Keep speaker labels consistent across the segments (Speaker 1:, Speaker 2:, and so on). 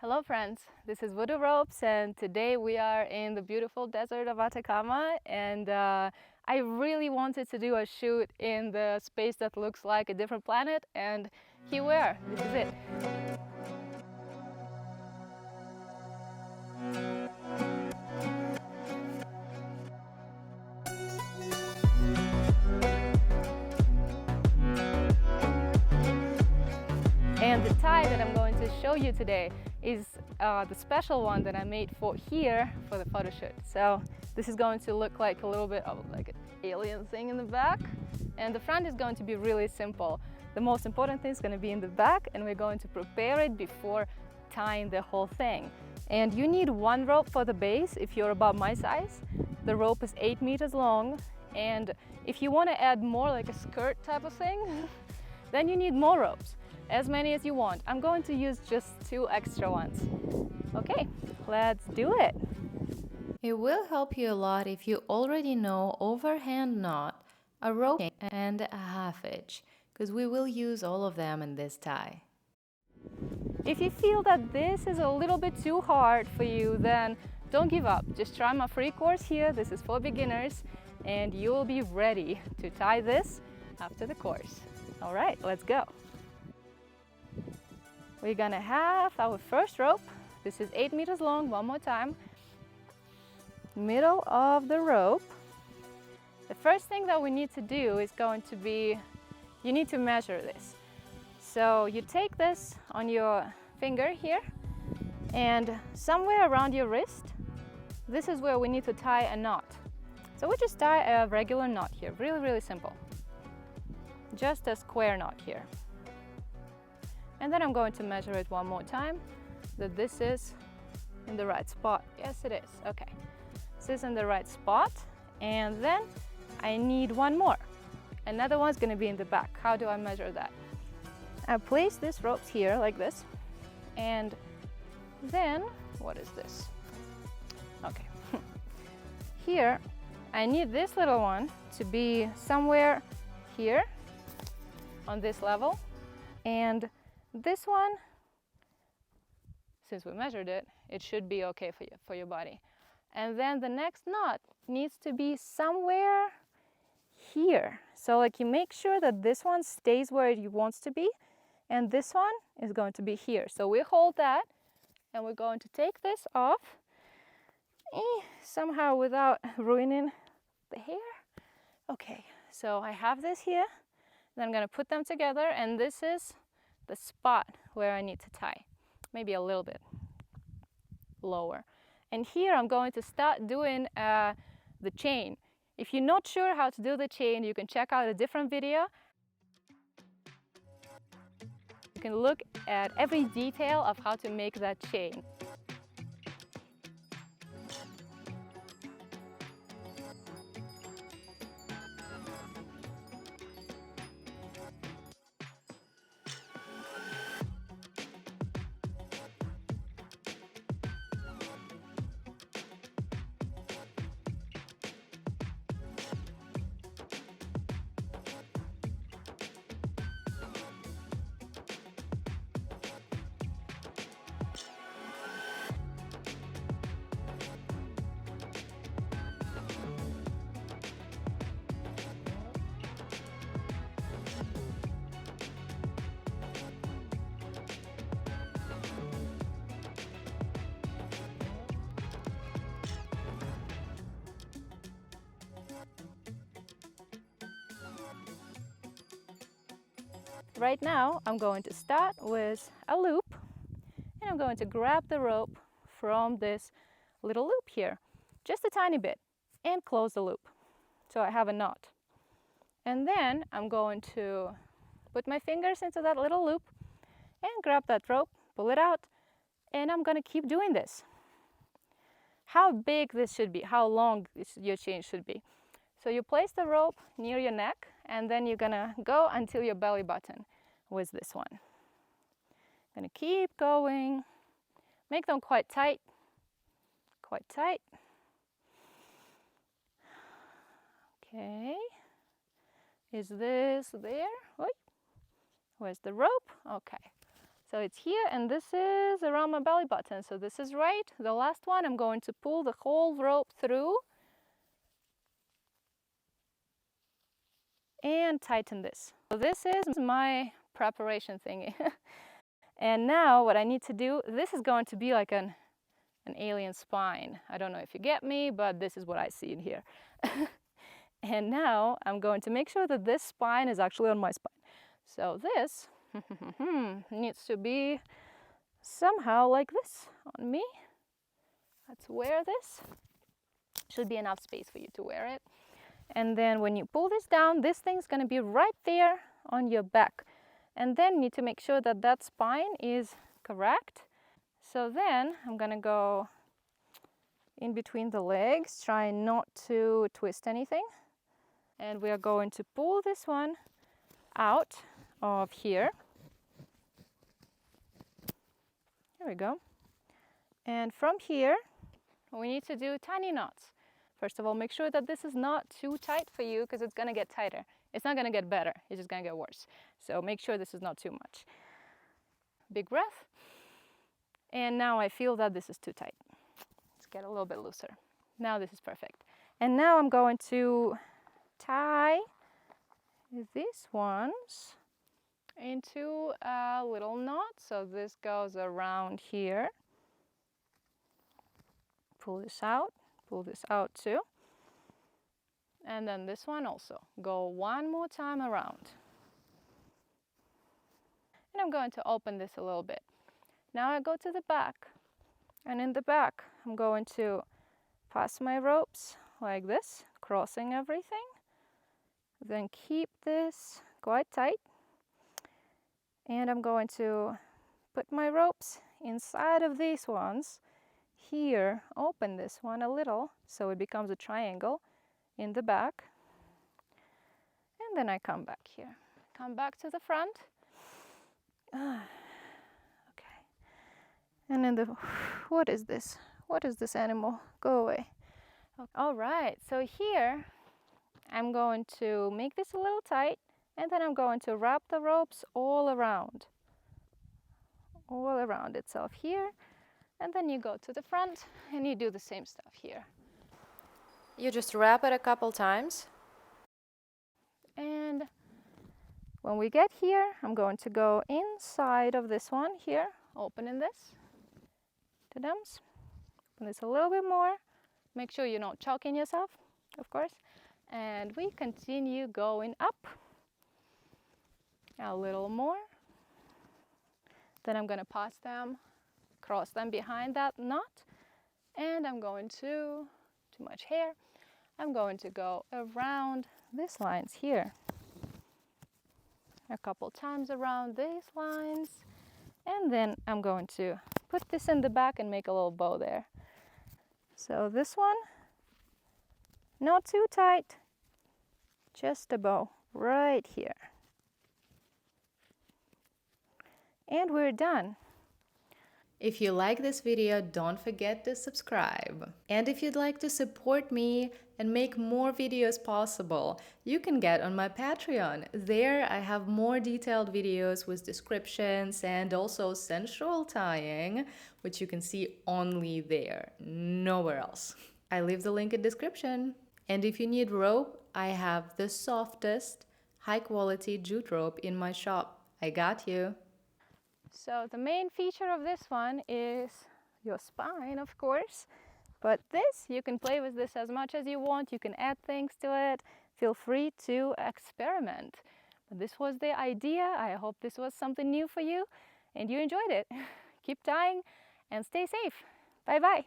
Speaker 1: Hello friends, this is Voudou Ropes and today we are in the beautiful desert of Atacama, and I really wanted to do a shoot in the space that looks like a different planet, and here we are. This is it. And the tie that I'm going to show you today is the special one that I made for here for the photo shoot. So this is going to look like a little bit of like an alien thing in the back, and the front is going to be really simple. The most important thing is going to be in the back, and we're going to prepare it before tying the whole thing. And you need one rope for the base if you're about my size. The rope is 8 meters long, and if you want to add more like a skirt type of thing, then you need more ropes. As many as you want. I'm going to use just 2 extra ones. Okay, let's do it.
Speaker 2: It will help you a lot if you already know overhand knot, a rope and a half hitch, because we will use all of them in this tie.
Speaker 1: If you feel that this is a little bit too hard for you, then don't give up. Just try my free course here. This is for beginners, and you will be ready to tie this after the course. All right, let's go. We're gonna have our first rope. This is 8 meters long. One more time. Middle of the rope. The first thing that we need to do is going to be, you need to measure this. So you take this on your finger here, and somewhere around your wrist, this is where we need to tie a knot. So we just tie a regular knot here, really simple. Just a square knot here. And then I'm going to measure it one more time, that this is in the right spot. Yes, it is. Okay. This is in the right spot. And then I need one more. Another one's going to be in the back. How do I measure that? I place these ropes here like this. And then, what is this? Okay. Here, I need this little one to be somewhere here on this level. And this one, since we measured it, it should be okay for your body. And then the next knot needs to be somewhere here. So like you make sure that this one stays where it wants to be, and this one is going to be here. So we hold that, and we're going to take this off, somehow without ruining the hair. Okay, so I have this here, then I'm gonna put them together, and this is the spot where I need to tie, maybe a little bit lower. And here I'm going to start doing the chain. If you're not sure how to do the chain, you can check out a different video. You can look at every detail of how to make that chain. Right now, I'm going to start with a loop, and I'm going to grab the rope from this little loop here, just a tiny bit, and close the loop. So I have a knot. And then I'm going to put my fingers into that little loop and grab that rope, pull it out, and I'm going to keep doing this. How big this should be, how long your chain should be. So you place the rope near your neck, and then you're gonna go until your belly button with this one. Gonna keep going. Make them quite tight. Quite tight. Okay. Is this there? Oi. Where's the rope? Okay. So it's here, and this is around my belly button. So this is right. The last one, I'm going to pull the whole rope through and tighten this. So this is my preparation thingy. And now what I need to do, this is going to be like an alien spine. I don't know if you get me, but this is what I see in here. And now I'm going to make sure that this spine is actually on my spine. So this needs to be somehow like this on me. Let's wear this. Should be enough space for you to wear it. And then when you pull this down, this thing's going to be right there on your back. And then you need to make sure that that spine is correct. So then I'm going to go in between the legs, trying not to twist anything. And we are going to pull this one out of here. There we go. And from here, we need to do tiny knots. First of all, make sure that this is not too tight for you because it's going to get tighter. It's not going to get better. It's just going to get worse. So make sure this is not too much. Big breath. And now I feel that this is too tight. Let's get a little bit looser. Now this is perfect. And now I'm going to tie these ones into a little knot. So this goes around here. Pull this out too. And then this one also. Go one more time around. And I'm going to open this a little bit. Now I go to the back. And in the back, I'm going to pass my ropes like this, crossing everything. Then keep this quite tight. And I'm going to put my ropes inside of these ones. Here, open this one a little so it becomes a triangle in the back. And then I come back here. Come back to the front. Okay. And then what is this? What is this animal? Go away. Okay. All right, so here I'm going to make this a little tight, and then I'm going to wrap the ropes all around itself here. And then you go to the front and you do the same stuff here.
Speaker 2: You just wrap it a couple times.
Speaker 1: And when we get here, I'm going to go inside of this one here, opening this. Ta-dams. Open this a little bit more. Make sure you're not choking yourself, of course. And we continue going up. A little more. Then I'm going to pass them, cross them behind that knot. And I'm going to, too much hair, I'm going to go around these lines here. A couple times around these lines. And then I'm going to put this in the back and make a little bow there. So this one, not too tight, just a bow right here. And we're done.
Speaker 2: If you like this video, don't forget to subscribe. And if you'd like to support me and make more videos possible, you can get on my Patreon. There I have more detailed videos with descriptions and also sensual tying, which you can see only there, nowhere else. I leave the link in description. And if you need rope, I have the softest, high quality jute rope in my shop. I got you.
Speaker 1: So the main feature of this one is your spine, of course. But this, you can play with this as much as you want. You can add things to it. Feel free to experiment. But this was the idea. I hope this was something new for you and you enjoyed it. Keep tying and stay safe. Bye-bye.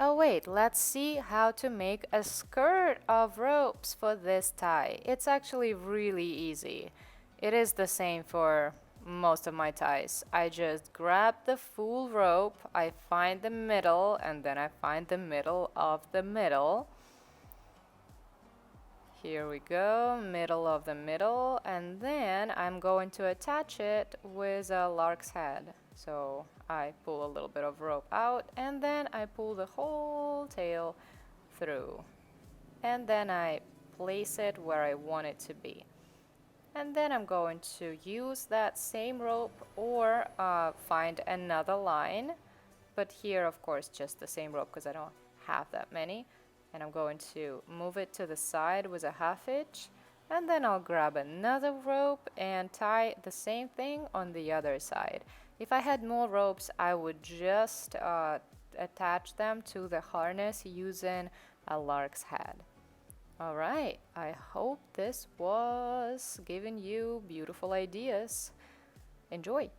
Speaker 2: Oh wait, let's see how to make a skirt of ropes for this tie. It's actually really easy. It is the same for most of my ties. I just grab the full rope, I find the middle, and then I find the middle of the middle.
Speaker 1: Here we go, middle of the middle, and then I'm going to attach it with a lark's head. So I pull a little bit of rope out, and then I pull the whole tail through. And then I place it where I want it to be. And then I'm going to use that same rope or find another line. But here, of course, just the same rope because I don't have that many. And I'm going to move it to the side with a 1/2 inch. And then I'll grab another rope and tie the same thing on the other side. If I had more ropes, I would just attach them to the harness using a lark's head. All right, I hope this was giving you beautiful ideas. Enjoy!